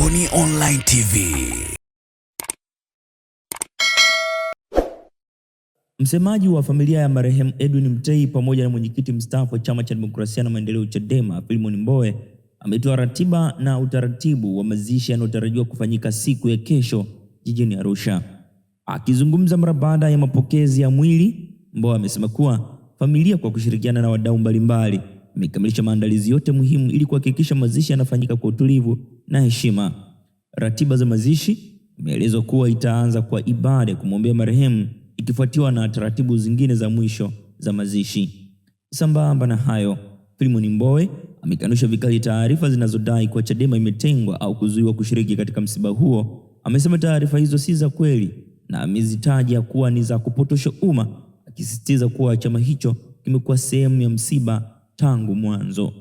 Boni Online TV. Msemaji wa familia ya marehemu Edwin Mtei pamoja na mwenyekiti mstaafu wa Chama cha Demokrasia na Maendeleo Chadema Philemon Mbowe ametoa ratiba na utaratibu wa mazishi yanayotarajiwa kufanyika siku ya kesho jijini Arusha. Akizungumza mara baada ya mapokezi ya mwili, Mbowe amesema kuwa familia kwa kushirikiana na wadau mbalimbali imekamilisha maandalizi yote muhimu ili kuhakikisha mazishi yanafanyika kwa utulivu na heshima. Ratiba za mazishi imeelezwa kuwa itaanza kwa ibada ya kumwombea marehemu ikifuatiwa na taratibu zingine za mwisho za mazishi. Sambamba na hayo, Philemon Mbowe amekanusha vikali taarifa zinazodai kuwa Chadema imetengwa au kuzuiwa kushiriki katika msiba huo. Amesema taarifa hizo si za kweli na amezitaja kuwa ni za kupotosha umma, akisisitiza kuwa chama hicho kimekuwa sehemu ya msiba tangu mwanzo.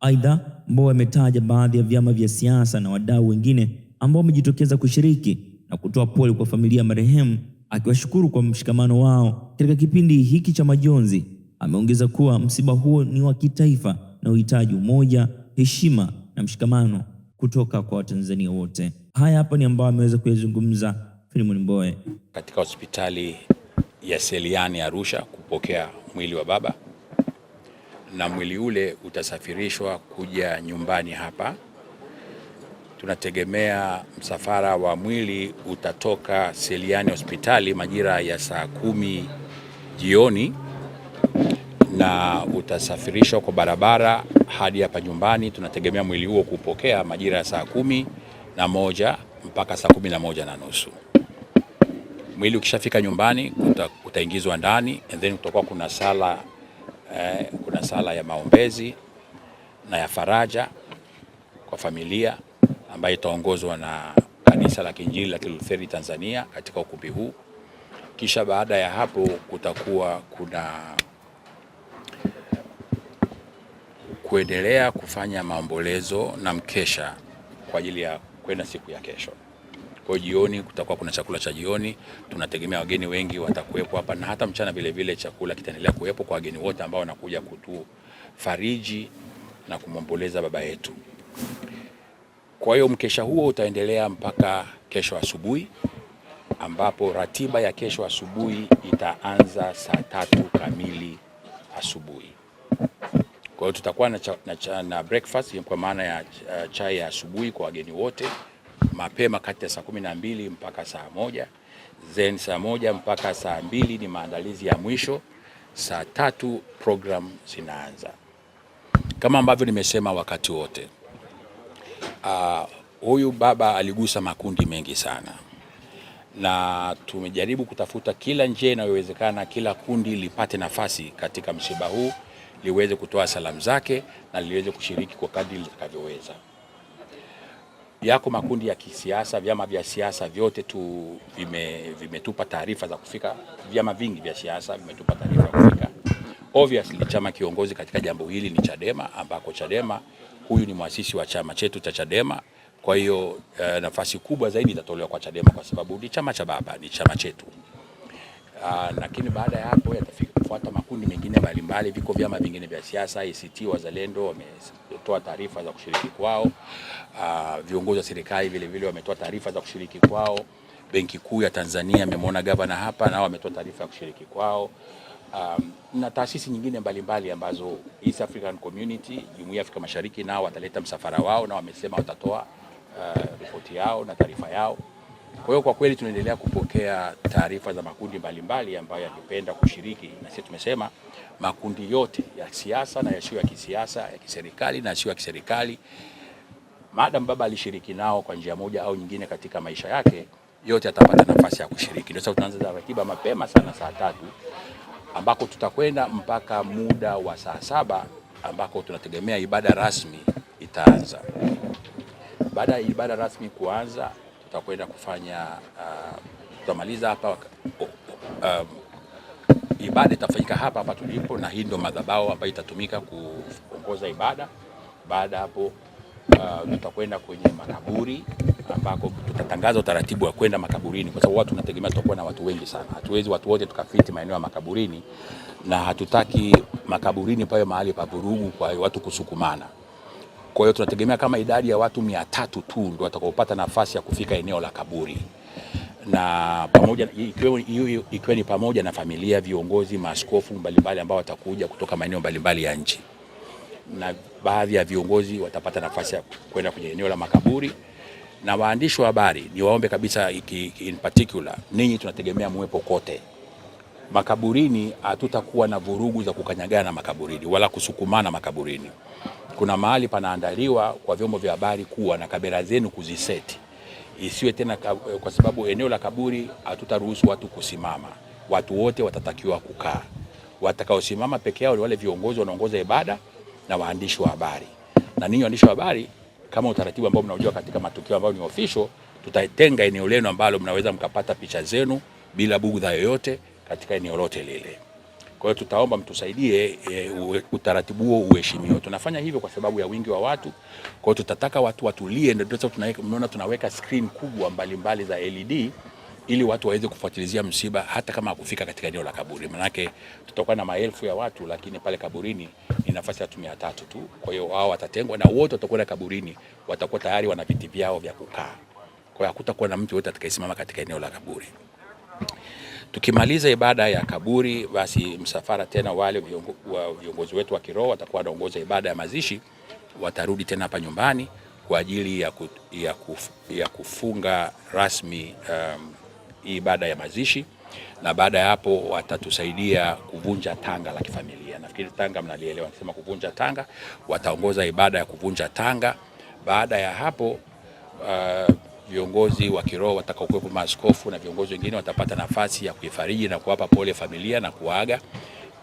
Aidha, Mbowe ametaja baadhi ya vyama vya siasa na wadau wengine ambao wamejitokeza kushiriki na kutoa pole kwa familia ya marehemu, akiwashukuru kwa mshikamano wao katika kipindi hiki cha majonzi. Ameongeza kuwa msiba huo ni wa kitaifa na uhitaji umoja, heshima na mshikamano kutoka kwa Watanzania wote. Haya hapa ni ambao ameweza kuyazungumza Philemon Mbowe katika hospitali ya Seliani Arusha kupokea mwili wa baba, na mwili ule utasafirishwa kuja nyumbani hapa. Tunategemea msafara wa mwili utatoka Seliani hospitali majira ya saa 10 jioni na utasafirishwa kwa barabara hadi hapa nyumbani. Tunategemea mwili huo kupokea majira ya saa 11 mpaka saa 11:30. Mwili ukishafika nyumbani utaingizwa ndani, and then kutakuwa kuna sala ya maombezi na ya faraja kwa familia ambayo itaongozwa na Kanisa la Kiinjili la Kilutheri Tanzania katika ukumbi huu. Kisha baada ya hapo kutakuwa kuna kuendelea kufanya maombolezo na mkesha kwa ajili ya kwenda siku ya kesho. Kwa jioni kutakuwa kuna chakula cha jioni. Tunategemea wageni wengi watakuwepo hapa, na hata mchana vile vile chakula kitaendelea kuwepo kwa wageni wote ambao wanakuja kutufariji na kumwomboleza baba yetu. Kwa hiyo mkesha huo utaendelea mpaka kesho asubuhi, ambapo ratiba ya kesho asubuhi itaanza saa 3 kamili asubuhi. Kwa hiyo tutakuwa na breakfast kwa maana ya chai ya asubuhi kwa wageni wote mapema kati ya saa 12 mpaka saa 1. Then saa 1 mpaka saa 2 ni maandalizi ya mwisho. Saa 3 program zinaanza. Kama ambavyo nimesema wakati wote, huyu baba aligusa makundi mengi sana, na tumejaribu kutafuta kila njia inayowezekana kila kundi lipate nafasi katika msiba huu, liweze kutoa salamu zake na liweze kushiriki kwa kadri litakavyoweza. Yako makundi ya kisiasa, vyama vya siasa vyote vimetupa taarifa za kufika. Vyama vingi vya siasa vimetupa taarifa za kufika. Obviously chama kiongozi katika jambo hili ni Chadema, ambako Chadema huyu ni muasisi wa chama chetu cha Chadema. Kwa hiyo nafasi kubwa zaidi itatolewa kwa Chadema kwa sababu ni chama cha baba, ni chama chetu. Lakini baada ya hapo yatafuata makundi mengine mbalimbali. Viko vyama vingine vya siasa, ACT Wazalendo wametoa taarifa za kushiriki kwao. Viongozi wa serikali vile vile wametoa taarifa za kushiriki kwao. Benki Kuu ya Tanzania, memwona gavana hapa, nao wametoa taarifa ya kushiriki kwao. Na taasisi nyingine mbalimbali ambazo East African Community, Jumuiya ya Afrika Mashariki, nao wataleta msafara wao na wamesema watatoa ripoti yao na taarifa yao. Kwa hiyo kwa kweli tunaendelea kupokea taarifa za makundi mbalimbali ambayo yangependa kushiriki, na sisi tumesema makundi yote ya siasa na yasiyo ya kisiasa, ya kiserikali na yasiyo ya kiserikali, madam baba alishiriki nao kwa njia moja au nyingine katika maisha yake, yote atapata nafasi ya kushiriki. Ndio sababu tunaanza ratiba mapema sana saa 3, ambako tutakwenda mpaka muda wa saa 7, ambako tunategemea ibada rasmi itaanza. Baada ya ibada rasmi kuanza, tutakwenda kufanya tutamaliza hapa. Ibada itafanyika hapa tulipo, na hii ndio madhabahu ambayo itatumika kuongoza ibada. Baada hapo tutakwenda kwenye makaburi, ambako tutatangaza utaratibu wa kwenda makaburini, kwa sababu watu tunategemea tutakuwa na watu wengi sana. Hatuwezi watu wote tukafiti maeneo ya makaburini, na hatutaki makaburini pawe mahali pa vurugu kwa watu kusukumana. Kwa hiyo tunategemea kama idadi ya watu 300 tu ndio watakaopata nafasi ya kufika eneo la kaburi, na pamoja ikiwa ni pamoja na familia, viongozi, maaskofu mbalimbali ambao watakuja kutoka maeneo mbalimbali ya nchi, na baadhi ya viongozi watapata nafasi ya kwenda kwenye eneo la makaburi. Na waandishi wa habari ni waombe kabisa, in particular ninyi, tunategemea muwepo kote makaburini. Hatutakuwa na vurugu za kukanyagana na makaburini wala kusukumana makaburini. Kuna mahali panaandaliwa kwa vyombo vya habari kuwa na kamera zenu kuziseti, isiwe tena, kwa sababu eneo la kaburi hatutaruhusu watu kusimama. Watu wote watatakiwa kukaa. Watakaosimama peke yao ni wale viongozi wanaongoza ibada na waandishi wa habari. Na ninyi waandishi wa habari, kama utaratibu ambao mnaujua katika matukio ambayo ni official, tutatenga eneo lenu ambalo mnaweza mkapata picha zenu bila bugudha yoyote katika eneo lote lile. Kwa hiyo tutaomba mtusaidie utaratibu huo uheshimiwe. Tunafanya hivyo kwa sababu ya wingi wa watu. Kwa hiyo tutataka watu watulie, ndio tunaweka screen kubwa mbalimbali za LED ili watu waweze kufuatilizia msiba hata kama hakufika katika eneo la kaburi. Manake tutakuwa na maelfu ya watu, lakini pale kaburini ni nafasi ya 300 tu. Kwa hiyo wao watatengwa, na wote watakuwa kaburini watakuwa tayari wana viti vyao vya kukaa. Kwa hiyo hakutakuwa na mtu yote atakayesimama katika eneo la kaburi. Tukimaliza ibada ya kaburi, basi msafara tena, wale viongozi wetu wa kiroho watakuwa wanaongoza ibada ya mazishi, watarudi tena hapa nyumbani kwa ajili ya kufunga rasmi ibada ya mazishi, na baada ya hapo watatusaidia kuvunja tanga la kifamilia. Nafikiri tanga mnalielewa, nasema kuvunja tanga, wataongoza ibada ya kuvunja tanga. Baada ya hapo viongozi wa kiroho watakaokuwepo, maaskofu na viongozi wengine, watapata nafasi ya kuifariji na kuwapa pole familia na kuaga.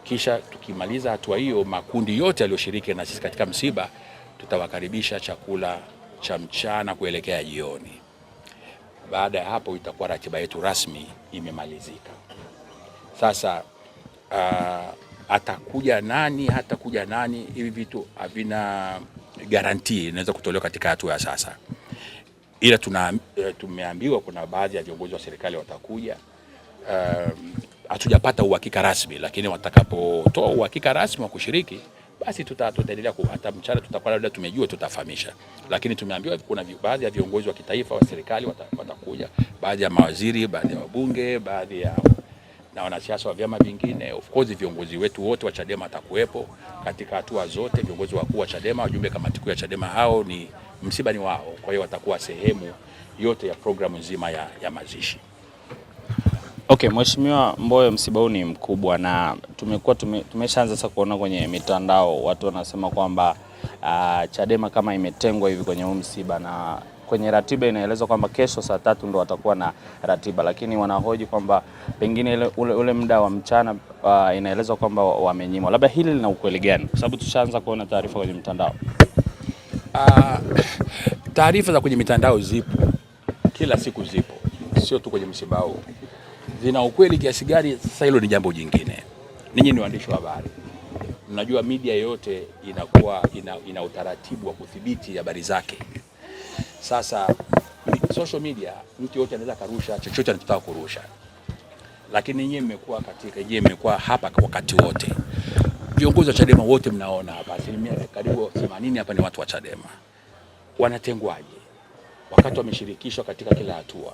Kisha tukimaliza hatua hiyo, makundi yote yaliyoshiriki na sisi katika msiba tutawakaribisha chakula cha mchana kuelekea jioni. Baada ya hapo itakuwa ratiba yetu rasmi imemalizika. Sasa atakuja nani, hatakuja nani, hivi vitu havina guarantee inaweza kutolewa katika hatua ya sasa. Ila tumeambiwa kuna baadhi ya viongozi wa serikali watakuja. Hatujapata uhakika rasmi, lakini watakapotoa uhakika rasmi wa kushiriki, basi tutaendelea, hata mchana tutakuwa labda tumejua, tutafahamisha. Lakini tumeambiwa kuna baadhi ya viongozi wa kitaifa wa serikali watakuja, baadhi ya mawaziri, baadhi ya wabunge, baadhi ya na wanasiasa wa vyama vingine. Of course viongozi wetu wote wa Chadema watakuwepo katika hatua zote. Viongozi wakuu wa Chadema, wajumbe kamati kuu ya Chadema, hao ni msiba ni wao, kwa hiyo watakuwa sehemu yote ya programu nzima ya mazishi. Okay, Mheshimiwa Mbowe, msiba huu ni mkubwa na tumeshaanza sasa kuona kwenye mitandao watu wanasema kwamba Chadema kama imetengwa hivi kwenye huu msiba, na kwenye ratiba inaelezwa kwamba kesho saa 3 ndo watakuwa na ratiba, lakini wanahoji kwamba pengine ule muda wa mchana inaelezwa kwamba wamenyimwa. Labda hili lina ukweli gani? Kwa sababu tushaanza kuona taarifa kwenye mitandao. Taarifa za kwenye mitandao zipo, kila siku zipo, sio tu kwenye msiba huu. Zina ukweli kiasi gani, sasa hilo ni jambo jingine. Ninyi ni waandishi wa habari, mnajua media yote inakuwa ina utaratibu wa kudhibiti habari zake. Sasa social media, mtu yote anaweza karusha chochote anachotaka kurusha, lakini nyinyi mmekuwa hapa wakati wote. Viongozi wa Chadema wote mnaona hapa, asilimia karibu 80 hapa ni watu wa Chadema. Wanatengwaje wakati wameshirikishwa katika kila hatua?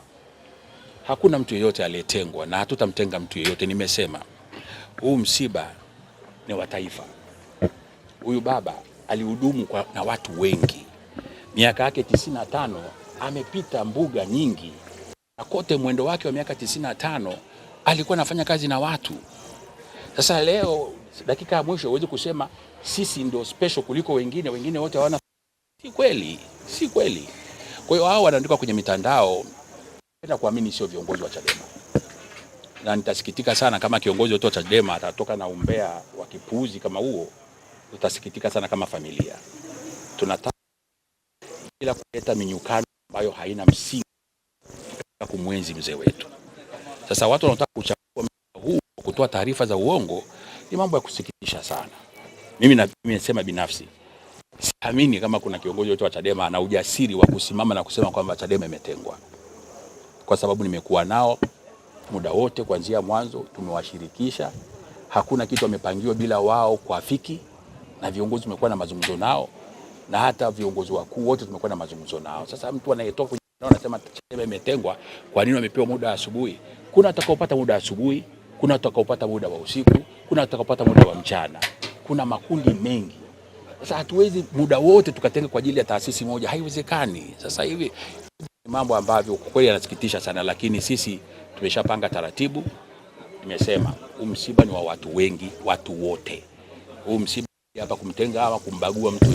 Hakuna mtu yeyote aliyetengwa na hatutamtenga mtu yeyote. Nimesema huu msiba ni wa taifa. Huyu baba alihudumu na watu wengi, miaka yake 95, amepita mbuga nyingi, na kote mwendo wake wa miaka 95 alikuwa anafanya kazi na watu. Sasa leo dakika ya mwisho huwezi kusema sisi ndio special kuliko wengine wote hawana. Si kweli. Kwa hiyo hao wanaandika kwenye mitandao, na kuamini sio viongozi wa Chadema. Na nitasikitika sana kama kiongozi wote wa Chadema atatoka na umbea wa kipuuzi kama huo. Tutasikitika sana kama familia. Tunataka bila kuleta minyukano ambayo haina msingi kumwenzi mzee wetu. Sasa watu wanataka kuchukua huu kutoa taarifa za uongo, ni mambo ya kusikitisha sana. Mimi nasema binafsi, siamini kama kuna kiongozi wote wa Chadema ana ujasiri wa kusimama na kusema kwamba Chadema imetengwa. Kwa sababu nimekuwa nao muda wote kuanzia mwanzo, tumewashirikisha. Hakuna kitu wamepangiwa bila wao kuafiki, na viongozi wamekuwa na mazungumzo nao. na hata viongozi wakuu wote tumekuwa na mazungumzo nao. Sasa mtu anayetoka kwenye anasema Chadema imetengwa, kwa nini wamepewa muda wa asubuhi? Kuna watakaopata muda wa asubuhi, kuna watakaopata muda wa usiku, kuna watakaopata muda wa mchana. Kuna makundi mengi. Sasa hatuwezi muda wote tukatenga kwa ajili ya taasisi moja, haiwezekani. Sasa hivi mambo ambavyo kwa kweli yanasikitisha sana, lakini sisi tumeshapanga taratibu. Nimesema msiba ni wa watu wengi, watu wote. Huu msiba hapa kumtenga ama kumbagua mtu,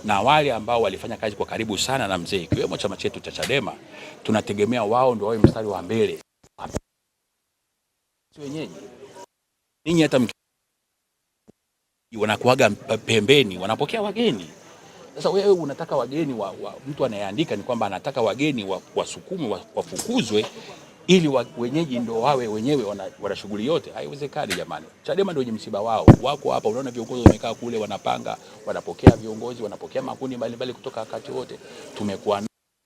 na wale ambao walifanya kazi kwa karibu sana na mzee, ikiwemo chama chetu cha Chadema, tunategemea wao ndio wawe mstari wa mbele. Wenyeji ninyi hata wanakuaga pembeni, wanapokea wageni. Sasa wewe unataka wageni mtu anayeandika ni kwamba anataka wageni wasukumwe, wafukuzwe ili wenyeji ndio wawe wenyewe wana shughuli yote. Haiwezekani jamani. Chadema ndio wenye msiba wao. Wako hapa, unaona viongozi wamekaa kule, wanapanga, wanapokea viongozi, wanapokea makundi mbalimbali kutoka wakati wote. Tumekuwa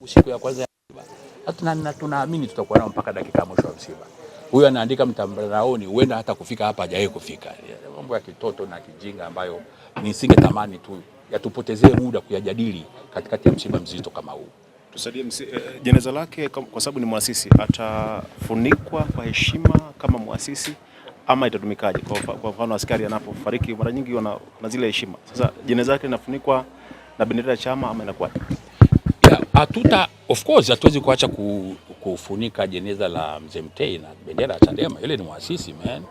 siku ya kwanza ya msiba. Hata tunaamini tutakuwa nao mpaka dakika ya mwisho wa msiba. Huyu anaandika mtandaoni, huenda hata kufika hapa hajawahi kufika. Mambo ya kitoto na kijinga ambayo nisingetamani tu yatupotezee muda kuyajadili katikati ya msiba mzito kama huu. Tusaidie jeneza lake, kwa sababu ni muasisi, atafunikwa kwa heshima kama muasisi ama itatumikaje? Kwa mfano askari anapofariki mara nyingi wana zile heshima. Sasa jeneza lake linafunikwa na bendera ya chama ama inakuwa? Of course hatuwezi kuacha kufunika jeneza la Mzee Mtei na bendera ya Chadema. Yule ni muasisi man.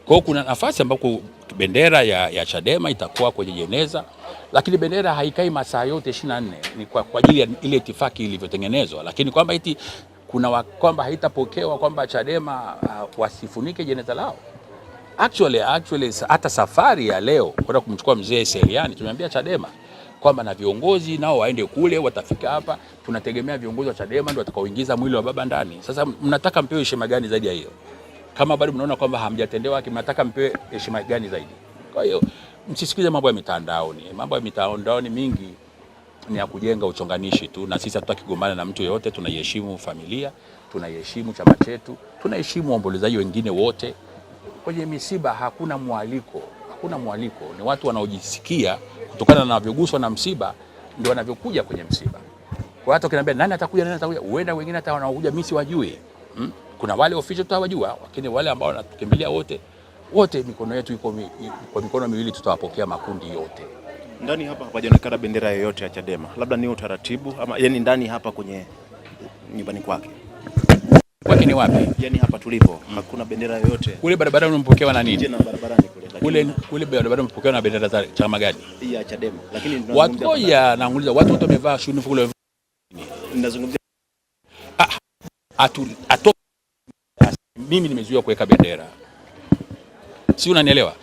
Kwa kuna nafasi ambako bendera ya Chadema itakuwa kwenye jeneza, lakini bendera haikai masaa yote 24. Ni kwa ajili ya ile itifaki ilivyotengenezwa, lakini kwamba eti kwamba haitapokewa kwamba Chadema wasifunike jeneza lao. Actually hata safari ya leo kwenda kumchukua mzee Seliani tumeambia Chadema kwamba na viongozi nao waende kule, watafika hapa. Tunategemea viongozi wa Chadema ndio watakaoingiza mwili wa baba ndani. Sasa mnataka mpewe heshima gani zaidi ya hiyo? Kama bado mnaona kwamba hamjatendewa haki, mnataka mpewe heshima gani zaidi? Kwa hiyo msisikize mambo ya mitandaoni. Mambo ya mitandaoni mingi ni ya kujenga uchonganishi tu, na sisi hatutaki kugombana na mtu yeyote. Tunaiheshimu familia, tunaiheshimu chama chetu, tunaheshimu waombolezaji wengine wote. Kwenye misiba hakuna mwaliko, ni watu wanaojisikia kutokana na wanavyoguswa na msiba ndio wanavyokuja kwenye msiba. Kwa hata ukiniambia nani atakuja, huenda wengine hata wanaokuja mimi siwajui. Kuna wale official tutawajua, lakini wale ambao wanatukimbilia wote mikono yetu iko kwa mikono miwili, tutawapokea makundi yote. Ndani hapa hapajaonekana bendera yoyote ya Chadema. Labda ni utaratibu ama yani ndani hapa kwenye nyumbani kwake. Kwake ni wapi? Yani hapa tulipo hakuna bendera yoyote. Kule barabara unapokewa na nini? Tena barabarani kule barabara unapokewa na bendera za chama gani? Ya Chadema. Lakini watu naanguliza watu wote wamevaa uniform kule. Ninazungumzia mimi nimezuia kuweka bendera. Si unanielewa?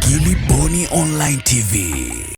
Gilly Bonny Online TV.